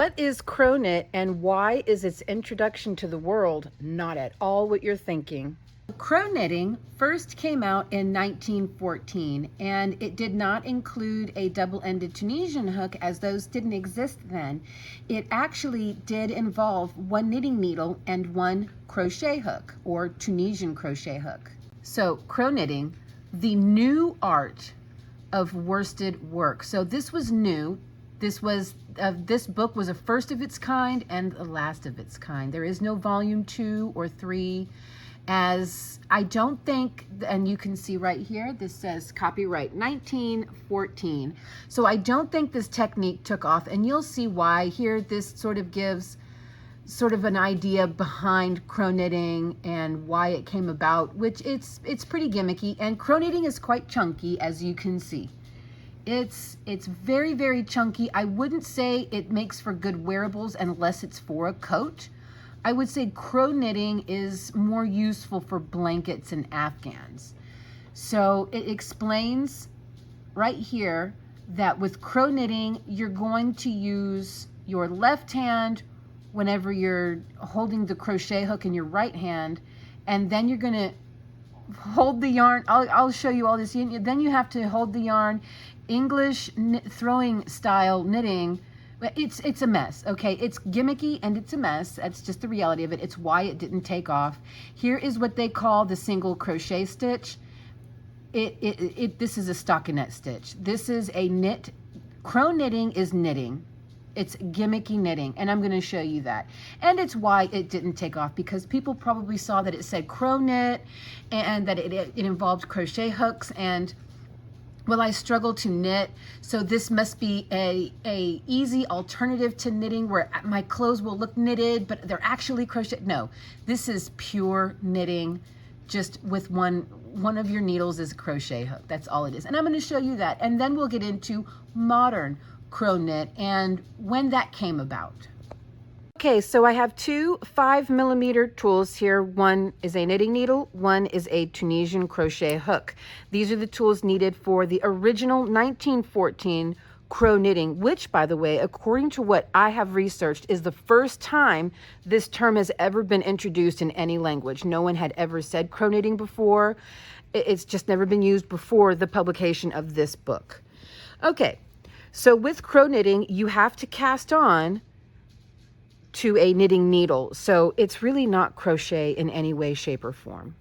What is Cro-Knit and why is its introduction to the world not at all what you're thinking? Cro-knitting first came out in 1914, and it did not include a double-ended Tunisian hook, as those didn't exist then. It actually did involve one knitting needle and one crochet hook, or Tunisian crochet hook. So Cro-knitting, the new art of worsted work. So this was new. This book was a first of its kind and the last of its kind. There is no volume 2 or 3, as I don't think, and you can see right here, this says copyright 1914. So I don't think this technique took off, and you'll see why. Here, this sort of gives sort of an idea behind cro-knitting and why it came about, which it's pretty gimmicky, and cro-knitting is quite chunky, as you can see. It's very, very chunky. I wouldn't say it makes for good wearables unless it's for a coat. I would say cro-knitting is more useful for blankets and afghans. So it explains right here that with cro-knitting, you're going to use your left hand whenever you're holding the crochet hook in your right hand, and then you're going to hold the yarn. I'll show you all this. Then you have to hold the yarn. English throwing style knitting, it's a mess, okay? It's gimmicky and it's a mess. That's just the reality of it. It's why it didn't take off. Here is what they call the single crochet stitch. This is a stockinette stitch. This is a knit. Cro-knitting is knitting. It's gimmicky knitting, and I'm going to show you that. And it's why it didn't take off, because people probably saw that it said Cro-Knit and that it involved crochet hooks, and well, I struggle to knit, so this must be a easy alternative to knitting where my clothes will look knitted, but they're actually crochet. No, this is pure knitting, just with one of your needles is a crochet hook. That's all it is. And I'm going to show you that, and then we'll get into modern Cro-Knit and when that came about. Okay, so I have two 5mm tools here. One is a knitting needle, one is a Tunisian crochet hook. These are the tools needed for the original 1914 Cro-knitting, which, by the way, according to what I have researched, is the first time this term has ever been introduced in any language. No one had ever said Cro-knitting before. It's just never been used before the publication of this book. Okay, so with Cro-knitting, you have to cast on to a knitting needle. So it's really not crochet in any way, shape, or form.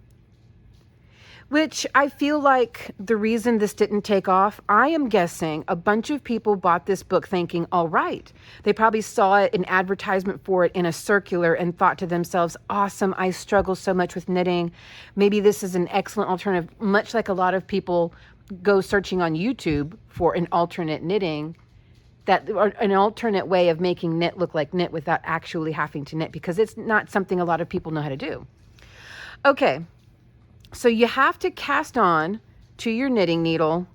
Which I feel like the reason this didn't take off, I am guessing a bunch of people bought this book thinking, all right, they probably saw it, an advertisement for it in a circular, and thought to themselves, awesome, I struggle so much with knitting. Maybe this is an excellent alternative, much like a lot of people go searching on YouTube for an alternate knitting, or an alternate way of making knit look like knit without actually having to knit, because it's not something a lot of people know how to do. Okay, so you have to cast on to your knitting needle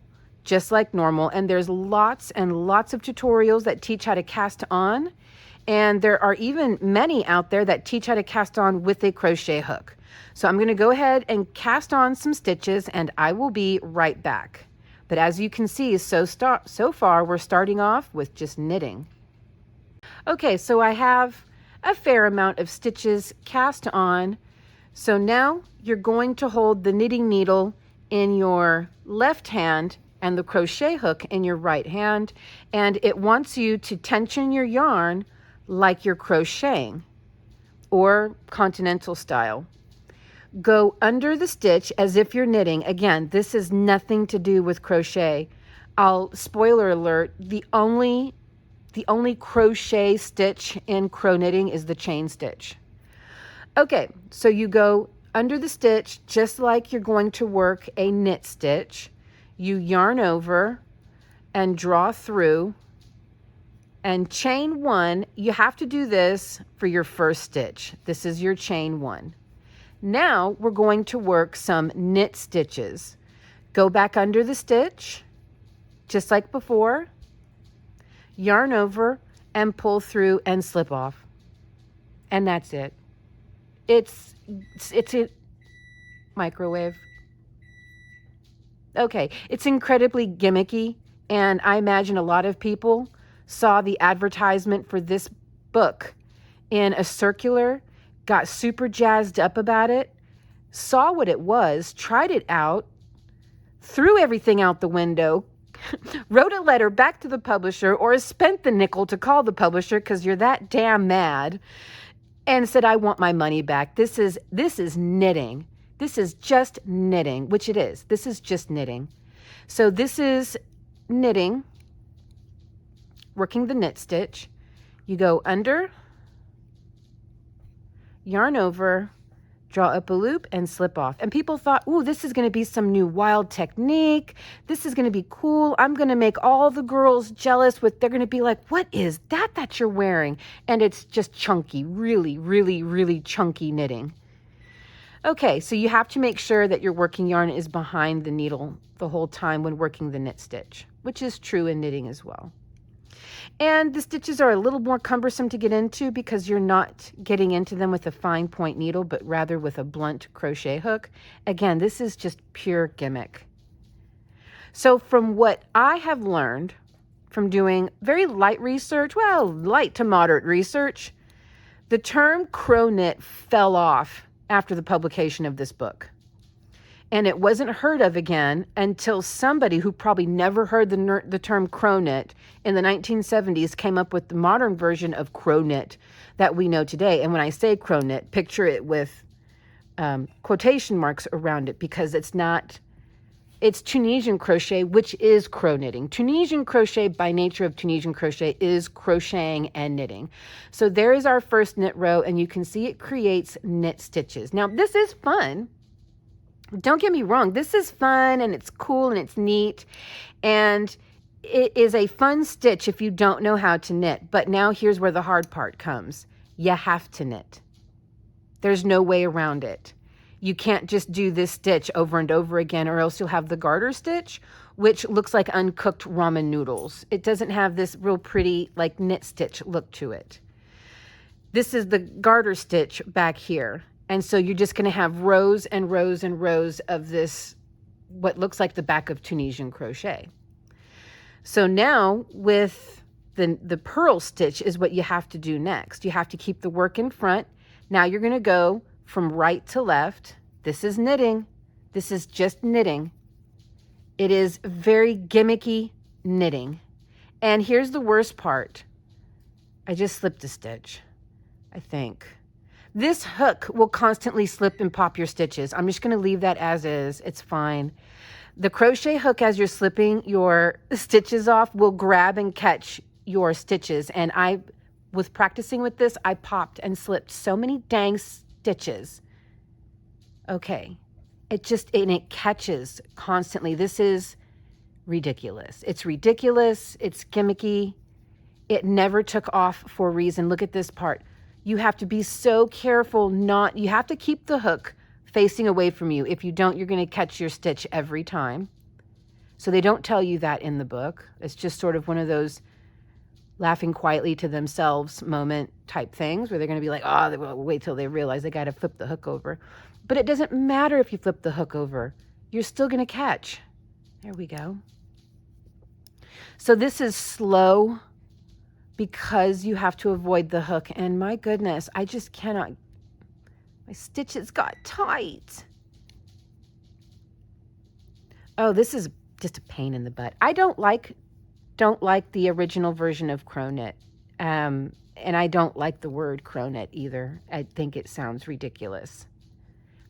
just like normal, and there's lots and lots of tutorials that teach how to cast on, and there are even many out there that teach how to cast on with a crochet hook. So I'm going to go ahead and cast on some stitches, and I will be right back. But as you can see, so far we're starting off with just knitting. Okay, so I have a fair amount of stitches cast on. So now you're going to hold the knitting needle in your left hand and the crochet hook in your right hand, and it wants you to tension your yarn like you're crocheting or continental style. Go under the stitch as if you're knitting. Again, this is nothing to do with crochet. Spoiler alert, the only crochet stitch in Cro-knitting is the chain stitch. Okay, so you go under the stitch just like you're going to work a knit stitch. You yarn over and draw through and chain one. You have to do this for your first stitch. This is your chain one. Now we're going to work some knit stitches. Go back under the stitch, just like before, yarn over and pull through and slip off. And that's it. It's a microwave. Okay, it's incredibly gimmicky, and I imagine a lot of people saw the advertisement for this book in a circular, got super jazzed up about it, saw what it was, tried it out, threw everything out the window, wrote a letter back to the publisher, or spent the nickel to call the publisher because you're that damn mad, and said, I want my money back. This is knitting. This is just knitting, which it is. This is just knitting. So this is knitting, working the knit stitch. You go under, yarn over, draw up a loop, and slip off. And people thought, ooh, this is going to be some new wild technique. This is going to be cool. I'm going to make all the girls jealous with, they're going to be like, what is that you're wearing? And it's just chunky, really, really, really chunky knitting. Okay, so you have to make sure that your working yarn is behind the needle the whole time when working the knit stitch, which is true in knitting as well. And the stitches are a little more cumbersome to get into because you're not getting into them with a fine point needle, but rather with a blunt crochet hook. Again, this is just pure gimmick. So from what I have learned from doing very light research, well, light to moderate research, the term cro-knit fell off after the publication of this book. And it wasn't heard of again until somebody who probably never heard the term cro-knit in the 1970s came up with the modern version of cro-knit that we know today. And when I say cro-knit, picture it with quotation marks around it, because it's Tunisian crochet, which is cro-knitting. Tunisian crochet, by nature of Tunisian crochet, is crocheting and knitting. So there is our first knit row, and you can see it creates knit stitches. Now, this is fun. Don't get me wrong, this is fun and it's cool and it's neat, and it is a fun stitch if you don't know how to knit. But now here's where the hard part comes. You have to knit. There's no way around it. You can't just do this stitch over and over again, or else you'll have the garter stitch, which looks like uncooked ramen noodles. It doesn't have this real pretty like knit stitch look to it. This is the garter stitch back here. And so you're just going to have rows and rows and rows of this, what looks like the back of Tunisian crochet. So now with the purl stitch is what you have to do next. You have to keep the work in front. Now you're going to go from right to left. This is knitting. This is just knitting. It is very gimmicky knitting. And here's the worst part. I just slipped a stitch, I think. This hook will constantly slip and pop your stitches. I'm just going to leave that as is. It's fine. The crochet hook, as you're slipping your stitches off, will grab and catch your stitches. And with practicing with this, I popped and slipped so many dang stitches. Okay. It catches constantly. This is ridiculous. It's ridiculous. It's gimmicky. It never took off for a reason. Look at this part. You have to be so careful you have to keep the hook facing away from you. If you don't, you're going to catch your stitch every time. So they don't tell you that in the book. It's just sort of one of those laughing quietly to themselves moment type things where they're going to be like, oh, well, wait till they realize they got to flip the hook over. But it doesn't matter if you flip the hook over. You're still going to catch. There we go. So this is slow, because you have to avoid the hook. And my goodness, I just cannot, my stitches got tight. Oh, this is just a pain in the butt. I don't like the original version of Cro-Knit. And I don't like the word Cro-Knit either. I think it sounds ridiculous.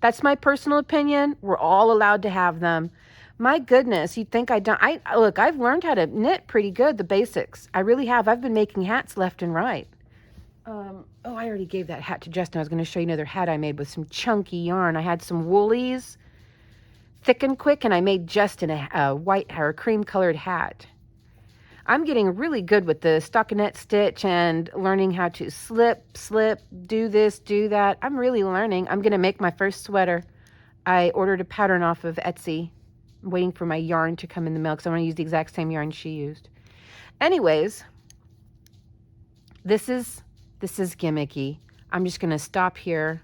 That's my personal opinion. We're all allowed to have them. My goodness, you'd think look, I've learned how to knit pretty good, the basics. I really have. I've been making hats left and right. I already gave that hat to Justin. I was going to show you another hat I made with some chunky yarn. I had some woolies, thick and quick, and I made Justin a white or a cream colored hat. I'm getting really good with the stockinette stitch and learning how to slip, do this, do that. I'm really learning. I'm going to make my first sweater. I ordered a pattern off of Etsy. I'm waiting for my yarn to come in the mail because I want to use the exact same yarn she used. Anyways, this is gimmicky. I'm just going to stop here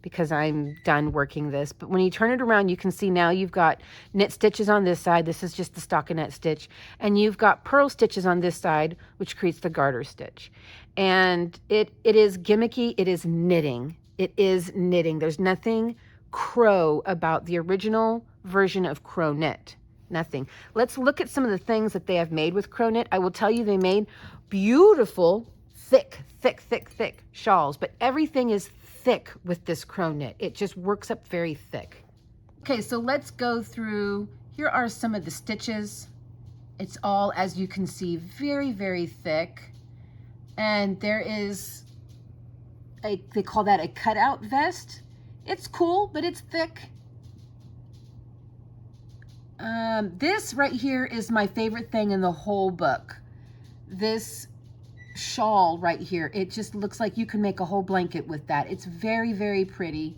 because I'm done working this. But when you turn it around, you can see now you've got knit stitches on this side. This is just the stockinette stitch. And you've got purl stitches on this side, which creates the garter stitch. And it is gimmicky. It is knitting. It is knitting. There's nothing crow about the original version of Cro-Knit. Nothing. Let's look at some of the things that they have made with Cro-Knit. I will tell you they made beautiful, thick shawls, but everything is thick with this Cro-Knit. It just works up very thick. Okay, so let's go through. Here are some of the stitches. It's all, as you can see, very thick. And there is they call that a cutout vest. It's cool, but it's thick. This right here is my favorite thing in the whole book. This shawl right here, it just looks like you can make a whole blanket with that. It's very pretty,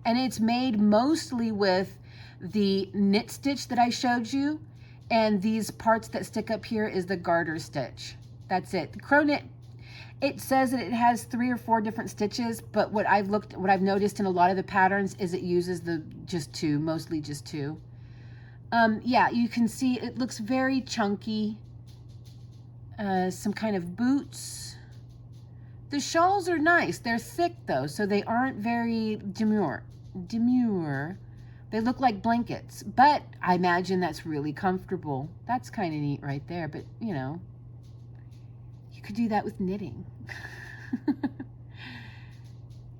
and it's made mostly with the knit stitch that I showed you, and these parts that stick up here is the garter stitch. That's it. The Cro-Knit, it says that it has 3 or 4 different stitches, but what I've noticed in a lot of the patterns is it uses just 2, mostly just 2. Yeah, you can see it looks very chunky. Some kind of boots. The shawls are nice. They're thick though, so they aren't very demure. They look like blankets, but I imagine that's really comfortable. That's kind of neat right there, but you know, you could do that with knitting.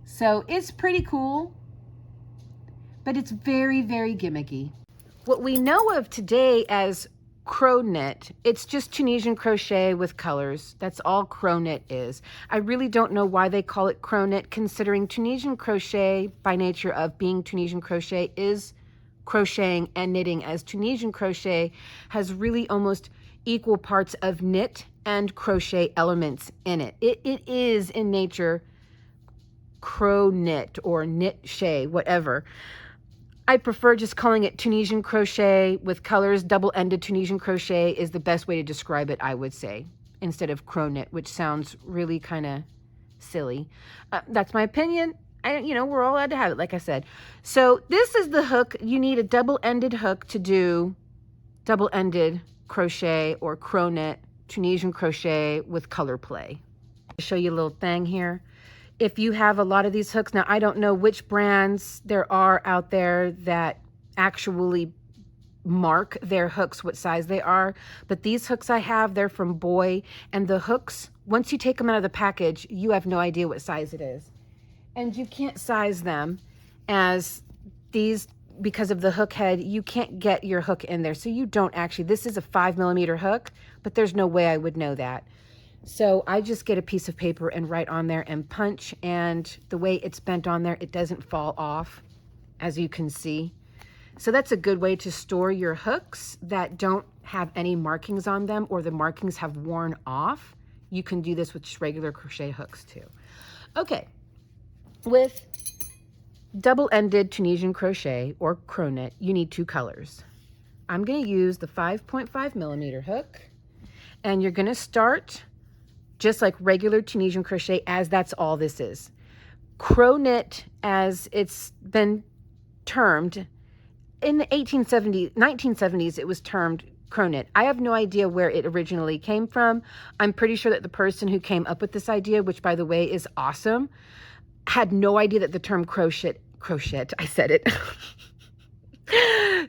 So it's pretty cool, but it's very gimmicky. What we know of today as Cro-Knit, it's just Tunisian crochet with colors. That's all Cro-Knit is. I really don't know why they call it Cro-Knit, considering Tunisian crochet, by nature of being Tunisian crochet, is crocheting and knitting, as Tunisian crochet has really almost equal parts of knit and crochet elements in it. It is in nature Cro-Knit or knit-shay, whatever. I prefer just calling it Tunisian crochet with colors. Double-ended Tunisian crochet is the best way to describe it, I would say, instead of Cro-Knit, which sounds really kind of silly. That's my opinion. You know, we're all allowed to have it, like I said. So this is the hook. You need a double-ended hook to do double-ended crochet or Cro-Knit Tunisian crochet with color play. I'll show you a little thing here. If you have a lot of these hooks, now I don't know which brands there are out there that actually mark their hooks what size they are, but these hooks I have, they're from Boy, and the hooks, once you take them out of the package, you have no idea what size it is. And you can't size them as these, because of the hook head, you can't get your hook in there. So you don't actually, this is a 5mm hook, but there's no way I would know that. So I just get a piece of paper and write on there and punch, and the way it's bent on there, it doesn't fall off, as you can see. So that's a good way to store your hooks that don't have any markings on them or the markings have worn off. You can do this with just regular crochet hooks too. Okay, with double-ended Tunisian crochet or Cro-Knit, you need 2 colors. I'm going to use the 5.5mm hook, and you're going to start just like regular Tunisian crochet, as that's all this is. Cro-Knit, as it's been termed, in the 1970s, it was termed Cro-Knit. I have no idea where it originally came from. I'm pretty sure that the person who came up with this idea, which by the way is awesome, had no idea that the term crochet, I said it,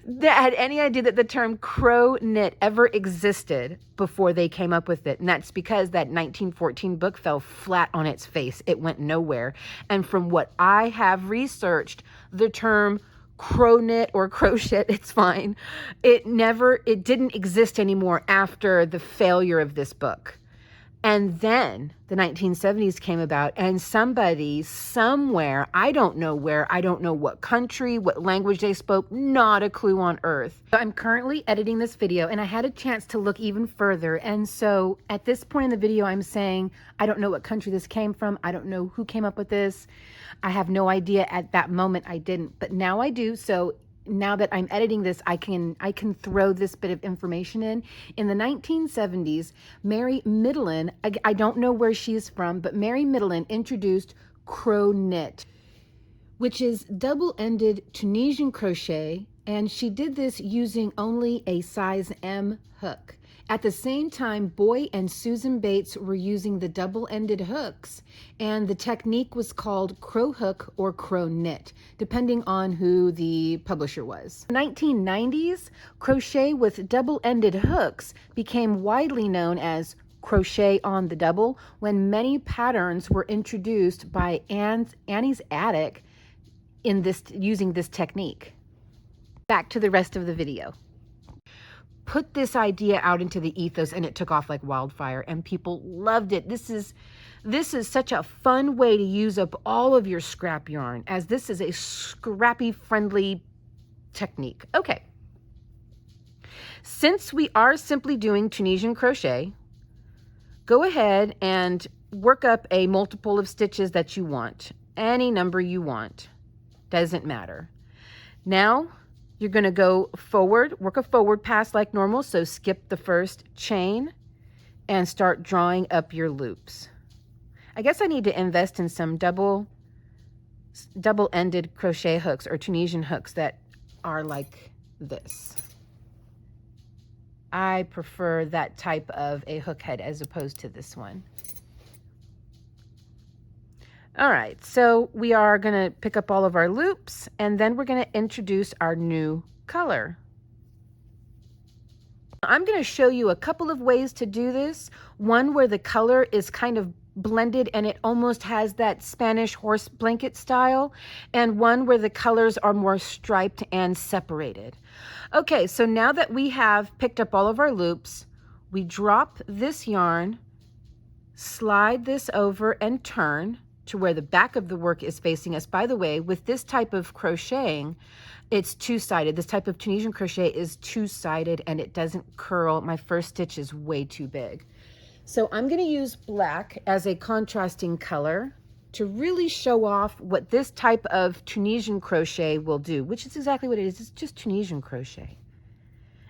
that had any idea that the term Cro-Knit ever existed before they came up with it. And that's because that 1914 book fell flat on its face. It went nowhere. And from what I have researched, the term Cro-Knit or crochet, it's fine, it didn't exist anymore after the failure of this book. And then the 1970s came about, and somebody somewhere, I don't know where, I don't know what country, what language they spoke, not a clue on earth. I'm currently editing this video, and I had a chance to look even further. And so at this point in the video, I'm saying, I don't know what country this came from. I don't know who came up with this. I have no idea. At that moment, I didn't, but now I do. So now that I'm editing this, I can throw this bit of information in. In the 1970s, Mary Middleton, I don't know where she's from, but Mary Middleton introduced Cro-Knit, which is double-ended Tunisian crochet, and she did this using only a size M hook. At the same time, Boy and Susan Bates were using the double-ended hooks, and the technique was called crow hook or cro-knit, depending on who the publisher was. In the 1990s, crochet with double-ended hooks became widely known as crochet on the double when many patterns were introduced by Annie's Attic using this technique. Back to the rest of the video. Put this idea out into the ethos and it took off like wildfire and people loved it. This is such a fun way to use up all of your scrap yarn, as this is a scrappy friendly technique. Okay, since we are simply doing Tunisian crochet, go ahead and work up a multiple of stitches that you want, any number you want, doesn't matter. Now you're going to go forward, work a forward pass like normal, so skip the first chain and start drawing up your loops. I guess I need to invest in some double-ended crochet hooks or Tunisian hooks that are like this. I prefer that type of a hook head as opposed to this one. All right, so we are going to pick up all of our loops, and then we're going to introduce our new color. I'm going to show you a couple of ways to do this. One where the color is kind of blended and it almost has that Spanish horse blanket style, and one where the colors are more striped and separated. Okay, so now that we have picked up all of our loops, we drop this yarn, slide this over and turn to where the back of the work is facing us. By the way, with this type of crocheting, it's two-sided. This type of Tunisian crochet is two-sided and it doesn't curl. My first stitch is way too big. So I'm going to use black as a contrasting color to really show off what this type of Tunisian crochet will do, which is exactly what it is. It's just Tunisian crochet.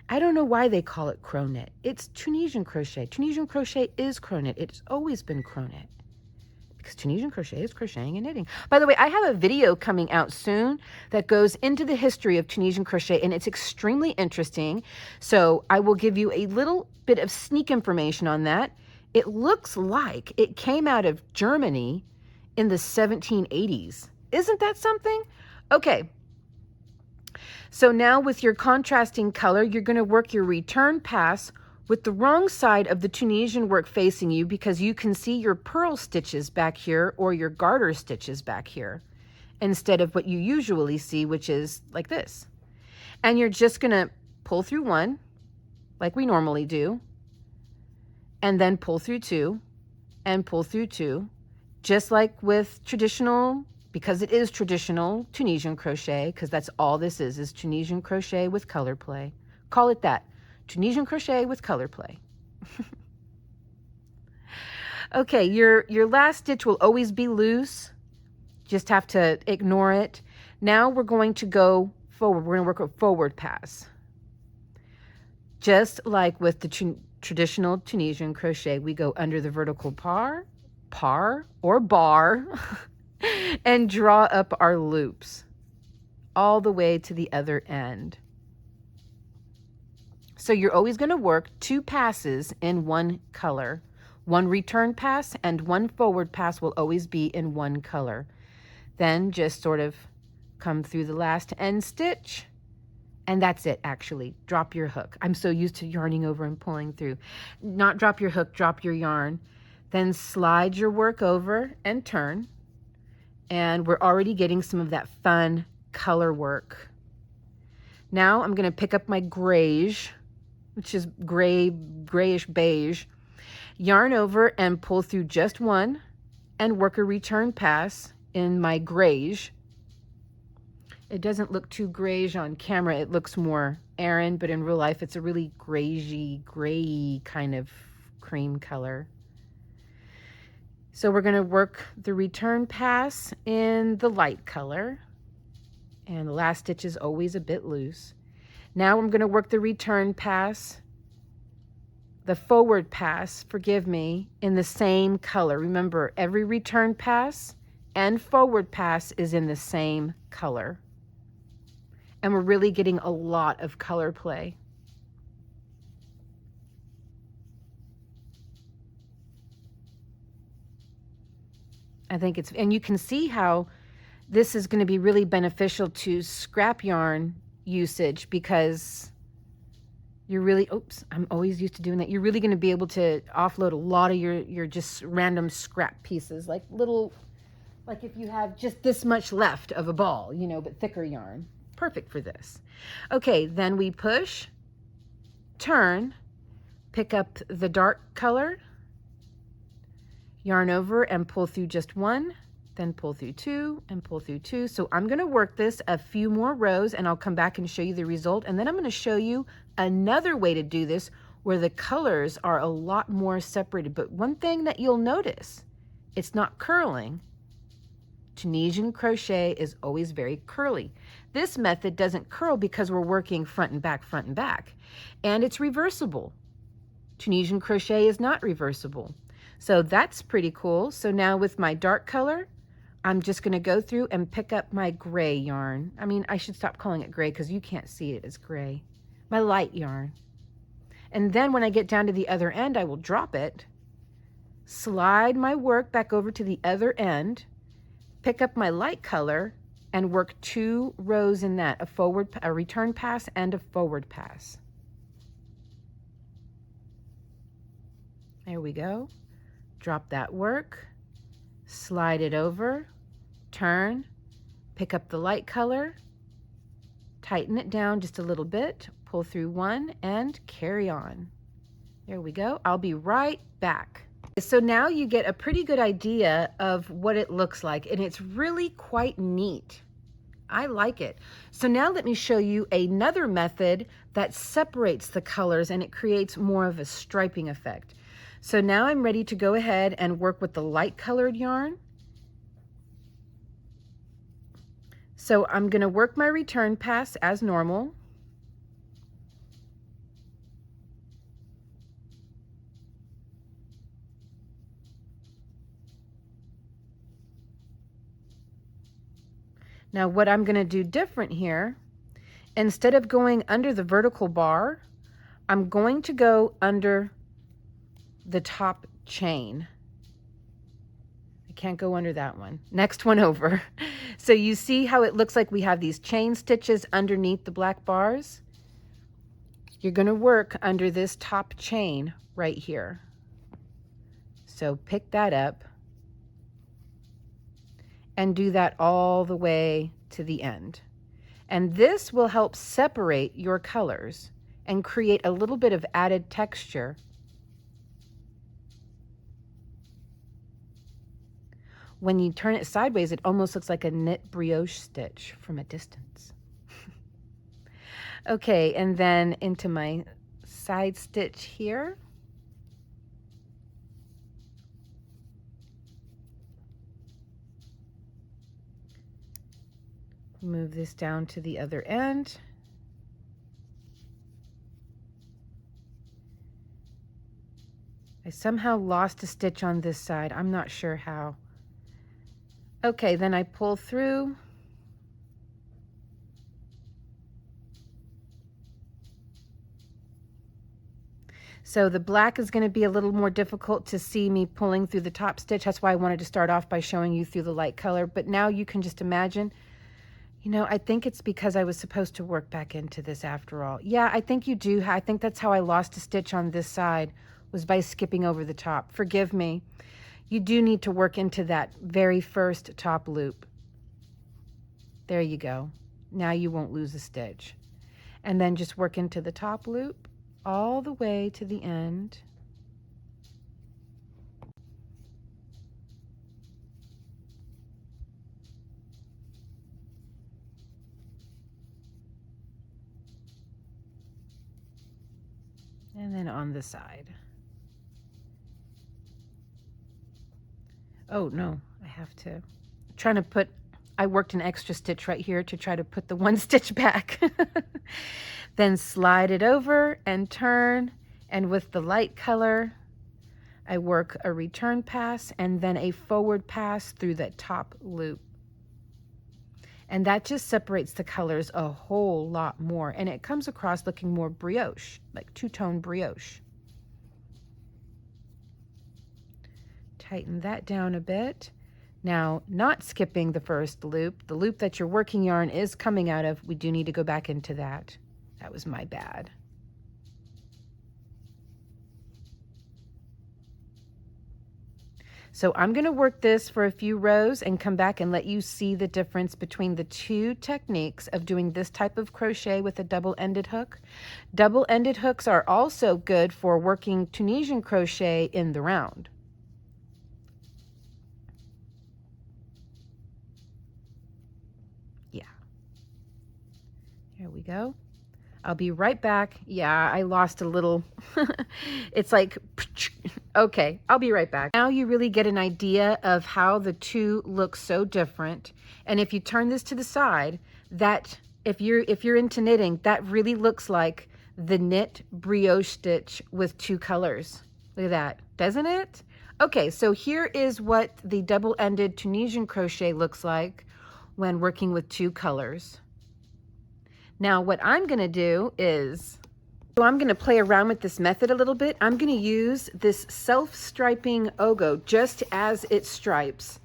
I don't know why they call it cro-knit. It's Tunisian crochet. Tunisian crochet is cro-knit. It's always been cro-knit, because Tunisian crochet is crocheting and knitting. By the way, I have a video coming out soon that goes into the history of Tunisian crochet, and it's extremely interesting. So I will give you a little bit of sneak information on that. It looks like it came out of Germany in the 1780s. Isn't that something? Okay. So now with your contrasting color, you're going to work your return pass with the wrong side of the Tunisian work facing you, because you can see your purl stitches back here or your garter stitches back here instead of what you usually see, which is like this. And you're just going to pull through one like we normally do, and then pull through two and pull through two, just like with traditional, because it is traditional Tunisian crochet, because that's all this is Tunisian crochet with color play. Call it that. Tunisian crochet with color play. Okay, your last stitch will always be loose. Just have to ignore it. Now we're going to go forward. We're going to work a forward pass. Just like with the traditional Tunisian crochet, we go under the vertical par or bar and draw up our loops all the way to the other end. So you're always going to work two passes in one color. One return pass and one forward pass will always be in one color. Then just sort of come through the last end stitch, and that's it. Actually, drop your hook. I'm so used to yarning over and pulling through. Not drop your hook, drop your yarn. Then slide your work over and turn. And we're already getting some of that fun color work. Now I'm going to pick up my grayish, which is grayish beige, yarn over and pull through just one and work a return pass in my grayish. It doesn't look too grayish on camera. It looks more Aran, but in real life it's a really gray kind of cream color. So we're going to work the return pass in the light color, and the last stitch is always a bit loose. Now I'm going to work the return pass, the forward pass, forgive me, in the same color. Remember, every return pass and forward pass is in the same color. And we're really getting a lot of color play. I think it's, and you can see how this is going to be really beneficial to scrap yarn usage, because you're really, oops, I'm always used to doing that. You're really going to be able to offload a lot of your just random scrap pieces, like little, like if you have just this much left of a ball, you know, but thicker yarn. Perfect for this. Okay, then we push, turn, pick up the dark color, yarn over and pull through just one, then pull through two and pull through two. So I'm going to work this a few more rows and I'll come back and show you the result. And then I'm going to show you another way to do this where the colors are a lot more separated. But one thing that you'll notice, it's not curling. Tunisian crochet is always very curly. This method doesn't curl because we're working front and back, and it's reversible. Tunisian crochet is not reversible. So that's pretty cool. So now with my dark color, I'm just going to go through and pick up my gray yarn. I mean, I should stop calling it gray because you can't see it as gray. My light yarn. And then when I get down to the other end, I will drop it, slide my work back over to the other end, pick up my light color, and work 2 rows in that, a return pass and a forward pass. There we go. Drop that work, slide it over, turn, pick up the light color, tighten it down just a little bit, pull through one, and carry on. There we go. I'll be right back. So now you get a pretty good idea of what it looks like, and it's really quite neat. I like it. So now let me show you another method that separates the colors and it creates more of a striping effect. So now I'm ready to go ahead and work with the light colored yarn. So I'm going to work my return pass as normal. Now what I'm going to do different here, instead of going under the vertical bar, I'm going to go under the top chain. I can't go under that one. Next one over. So you see how it looks like we have these chain stitches underneath the black bars? You're going to work under this top chain right here. So pick that up and do that all the way to the end. And this will help separate your colors and create a little bit of added texture. When you turn it sideways, it almost looks like a knit brioche stitch from a distance. Okay, and then into my side stitch here. Move this down to the other end. I somehow lost a stitch on this side. I'm not sure how. Okay, then I pull through. So the black is going to be a little more difficult to see me pulling through the top stitch. That's why I wanted to start off by showing you through the light color. But now you can just imagine, you know, I think it's because I was supposed to work back into this after all. Yeah, I think you do. I think that's how I lost a stitch on this side, was by skipping over the top. Forgive me. You do need to work into that very first top loop. There you go. Now you won't lose a stitch. And then just work into the top loop all the way to the end. And then on the side. Oh no, I have to. I'm trying to put, I worked an extra stitch right here to try to put the one stitch back. Then slide it over and turn, and with the light color, I work a return pass and then a forward pass through that top loop. And that just separates the colors a whole lot more. And it comes across looking more brioche, like two-tone brioche. Tighten that down a bit. Now, not skipping the first loop, the loop that your working yarn is coming out of, we do need to go back into that. That was my bad. So I'm going to work this for a few rows and come back and let you see the difference between the two techniques of doing this type of crochet with a double-ended hook. Double-ended hooks are also good for working Tunisian crochet in the round. Yeah. There we go. I'll be right back. Yeah, I lost a little. It's like, okay, I'll be right back. Now you really get an idea of how the two look so different. And if you turn this to the side, that if you're into knitting, that really looks like the knit brioche stitch with two colors. Look at that, doesn't it? Okay, so here is what the double-ended Tunisian crochet looks like when working with two colors. Now what I'm going to do is, so I'm going to play around with this method a little bit. I'm going to use this self-striping Ogo just as it stripes.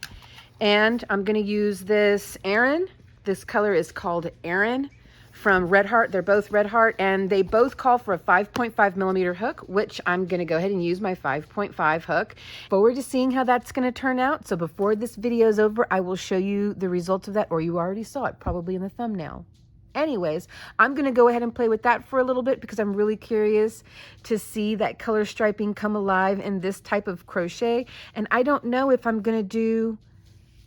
And I'm going to use this Aran. This color is called Aran from Red Heart. They're both Red Heart, and they both call for a 5.5 millimeter hook, which I'm going to go ahead and use my 5.5 hook. Forward to seeing how that's going to turn out. So before this video is over, I will show you the results of that, or you already saw it probably in the thumbnail. Anyways, I'm going to go ahead and play with that for a little bit because I'm really curious to see that color striping come alive in this type of crochet. And I don't know if I'm going to do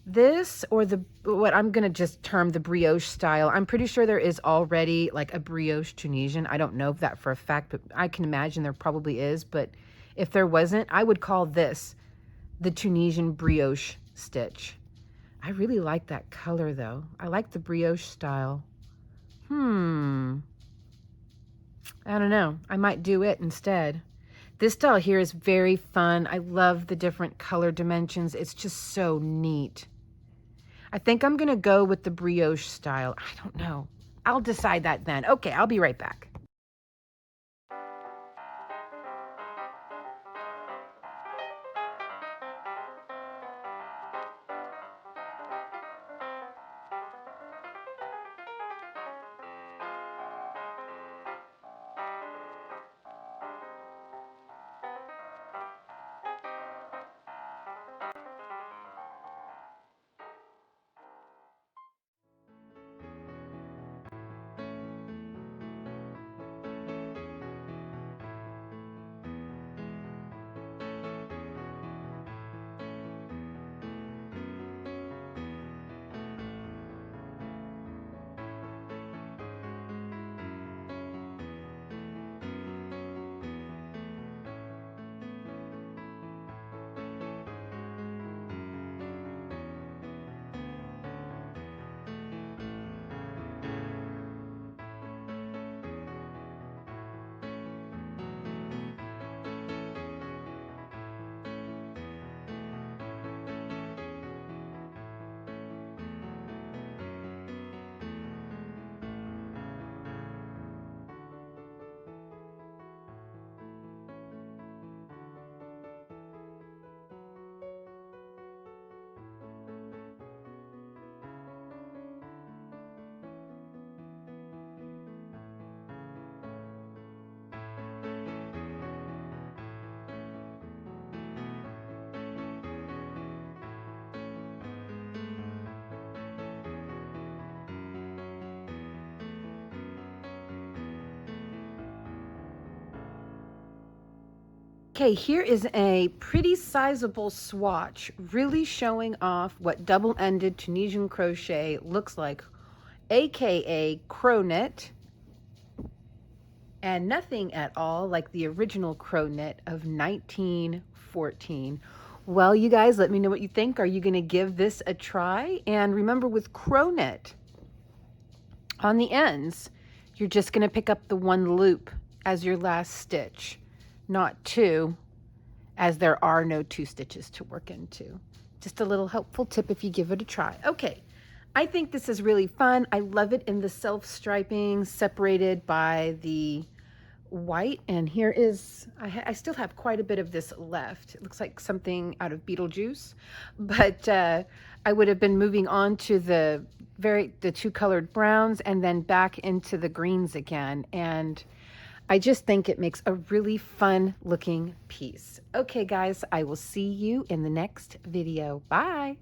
this or what I'm going to just term the brioche style. I'm pretty sure there is already like a brioche Tunisian. I don't know that for a fact, but I can imagine there probably is. But if there wasn't, I would call this the Tunisian brioche stitch. I really like that color though. I like the brioche style. I don't know. I might do it instead. This style here is very fun. I love the different color dimensions. It's just so neat. I think I'm going to go with the brioche style. I don't know. I'll decide that then. Okay, I'll be right back. Okay, here is a pretty sizable swatch, really showing off what double-ended Tunisian crochet looks like, aka Cro-Knit, and nothing at all like the original Cro-Knit of 1914. Well, you guys, let me know what you think. Are you going to give this a try? And remember, with Cro-Knit, on the ends, you're just going to pick up the one loop as your last stitch, not two, as there are no 2 stitches to work into. Just a little helpful tip if you give it a try. Okay, I think this is really fun. I love it in the self-striping separated by the white, and here is, I still have quite a bit of this left. It looks like something out of Beetlejuice, but I would have been moving on to the 2 colored browns and then back into the greens again, and I just think it makes a really fun looking piece. Okay guys, I will see you in the next video. Bye.